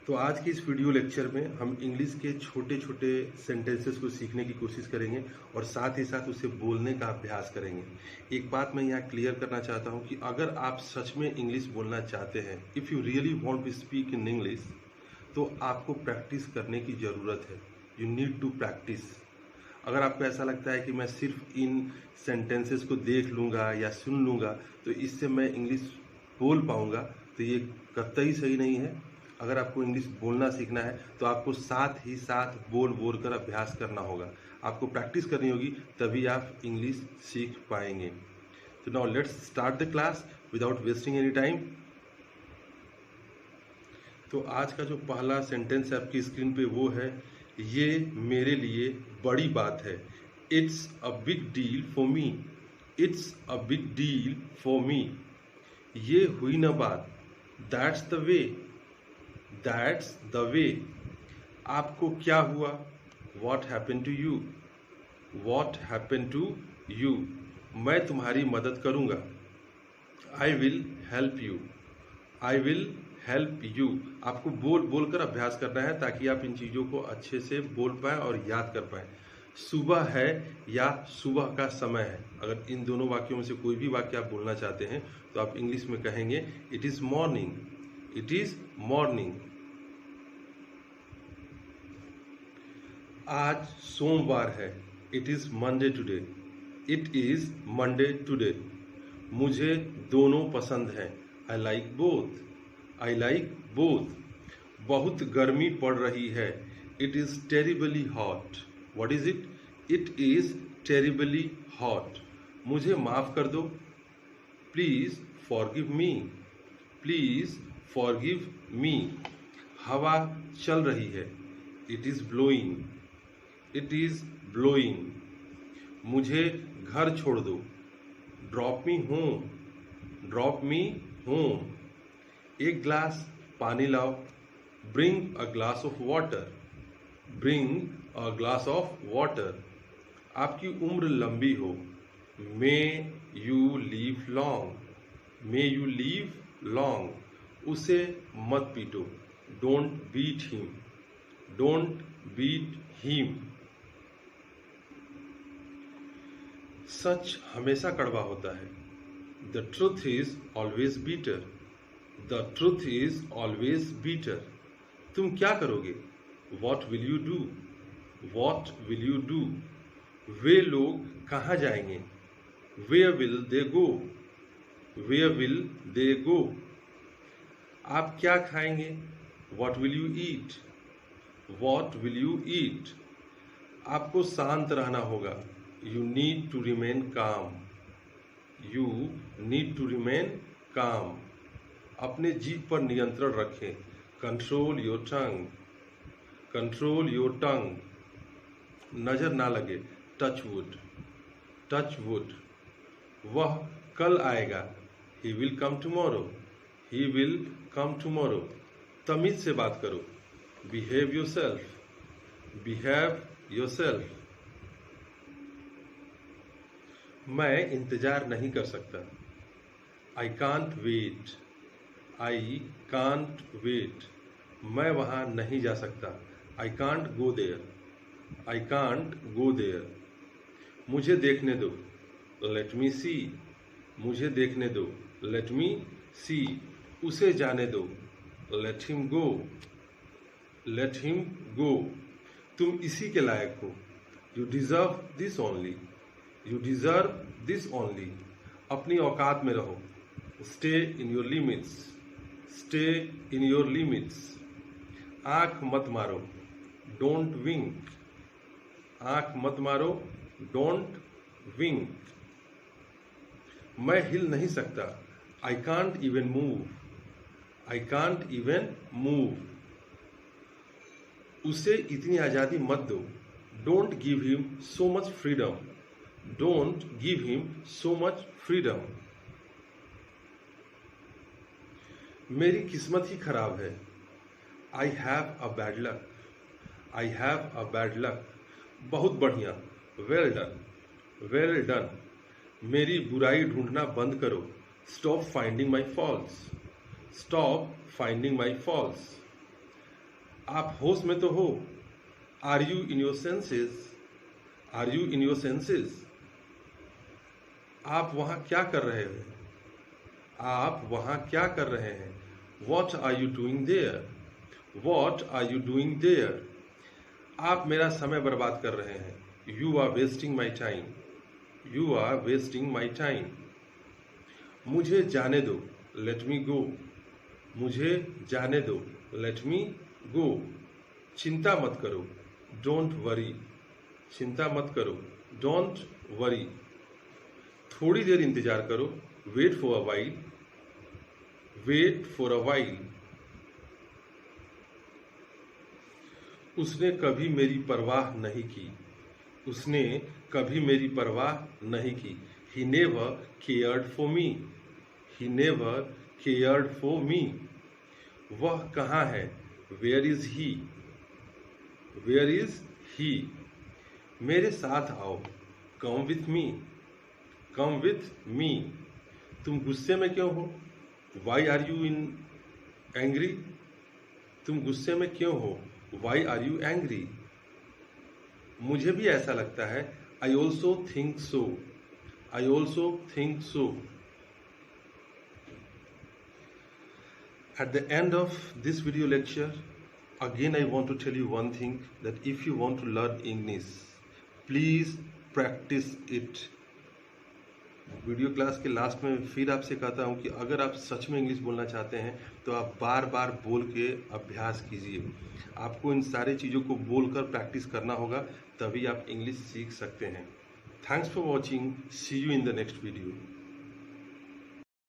तो आज की इस वीडियो लेक्चर में हम इंग्लिश के छोटे छोटे सेंटेंसेस को सीखने की कोशिश करेंगे और साथ ही साथ उसे बोलने का अभ्यास करेंगे। एक बात मैं यहाँ क्लियर करना चाहता हूँ कि अगर आप सच में इंग्लिश बोलना चाहते हैं, if you really want to speak in English, तो आपको प्रैक्टिस करने की ज़रूरत है। You need to practice. अगर आपको ऐसा लगता है कि मैं सिर्फ इन सेंटेंसेस को देख लूँगा या सुन लूँगा तो इससे मैं इंग्लिश बोल पाऊँगा, तो ये कतई सही नहीं है। अगर आपको इंग्लिश बोलना सीखना है तो आपको साथ ही साथ बोल बोल कर अभ्यास करना होगा। आपको प्रैक्टिस करनी होगी, तभी आप इंग्लिश सीख पाएंगे। तो now let's start the class without wasting any time. तो आज का जो पहला सेंटेंस है आपकी स्क्रीन पे वो है, ये मेरे लिए बड़ी बात है। It's a big deal for me. It's a big deal for me. ये हुई ना बात। That's the way. That's the way. आपको क्या हुआ? What happen to you. What happen to you. मैं तुम्हारी मदद करूंगा। I will help you. I will help you. आपको बोल बोल कर अभ्यास करना है ताकि आप इन चीज़ों को अच्छे से बोल पाएं और याद कर पाएं। सुबह है या सुबह का समय है। अगर इन दोनों वाक्यों में से कोई भी वाक्य आप बोलना चाहते हैं तो आप इंग्लिश में कहेंगे it is morning. It is morning. आज सोमवार है। It is Monday today. It is Monday today. मुझे दोनों पसंद हैं। I like both. I like both. बहुत गर्मी पड़ रही है। It is terribly hot. What is it? It is terribly hot. मुझे माफ़ कर दो। Please forgive me. Please forgive me. हवा चल रही है। It is blowing. It is blowing. मुझे घर छोड़ दो। Drop me home. Drop me home. एक ग्लास पानी लाओ। Bring a glass of water. Bring a glass of water. आपकी उम्र लंबी हो। May you live long. May you live long. उसे मत पीटो। Don't beat him. Don't beat him. सच हमेशा कड़वा होता है। The truth is always bitter. The truth is always bitter. तुम क्या करोगे? What will you do. What will you do. वे लोग कहाँ जाएंगे? Where will they go. Where will they go. आप क्या खाएंगे? What will you eat. What will you eat. आपको शांत रहना होगा। You need to remain calm. You need to remain calm. अपने जीभ पर नियंत्रण रखें। Control your tongue. Control your tongue. नजर ना लगे। Touch wood. Touch wood. वह कल आएगा। He will come tomorrow. He will come tomorrow. तमीज से बात करो। Behave yourself. Behave yourself. मैं इंतजार नहीं कर सकता। I can't wait. I can't wait. मैं वहाँ नहीं जा सकता। I can't go there. I can't go there. मुझे देखने दो। Let me see. मुझे देखने दो। Let me see. उसे जाने दो। Let him go. Let him go. तुम इसी के लायक हो। You deserve this only. You deserve this only. अपनी औकात में रहो। Stay in your limits. Stay in your limits. आंख मत मारो। Don't wink. आंख मत मारो। Don't wink. मैं हिल नहीं सकता। I can't even move. I can't even move. उसे इतनी आज़ादी मत दो। Don't give him so much freedom. Don't give him so much freedom. मेरी किस्मत ही खराब है। I have a bad luck. I have a bad luck. बहुत बढ़िया। Well done. Well done. मेरी बुराई ढूंढना बंद करो। Stop finding my false. Stop finding my faults. आप होश में तो हो? Are you in your senses? Are you in your senses? आप वहां क्या कर रहे हैं? आप वहां क्या कर रहे हैं? What are you doing there? What are you doing there? आप मेरा समय बर्बाद कर रहे हैं। You are wasting my time. You are wasting my time. मुझे जाने दो, लेट मी गो। मुझे जाने दो, लेट मी गो। चिंता मत करो, डोंट वरी। चिंता मत करो, डोंट वरी। थोड़ी देर इंतजार करो, wait for a while. Wait for a while. उसने कभी मेरी परवाह नहीं की। उसने कभी मेरी परवाह नहीं की। He never cared for me. He never cared for me. वह कहाँ है? Where is he? Where is he? मेरे साथ आओ, Come with me. Come with me. तुम गुस्से में क्यों हो? Why are you angry? तुम गुस्से में क्यों हो? Why are you angry? मुझे भी ऐसा लगता है। I also think so. I also think so. At the end of this video lecture, again I want to tell you one thing, that if you want to learn English, please practice it. Video class के last में फिर आपसे कहता हूँ कि अगर आप सच में इंग्लिश बोलना चाहते हैं तो आप बार बार बोल के अभ्यास कीजिए। आपको इन सारी चीज़ों को बोलकर प्रैक्टिस करना होगा, तभी आप इंग्लिश सीख सकते हैं। Thanks for watching. See you in the next video.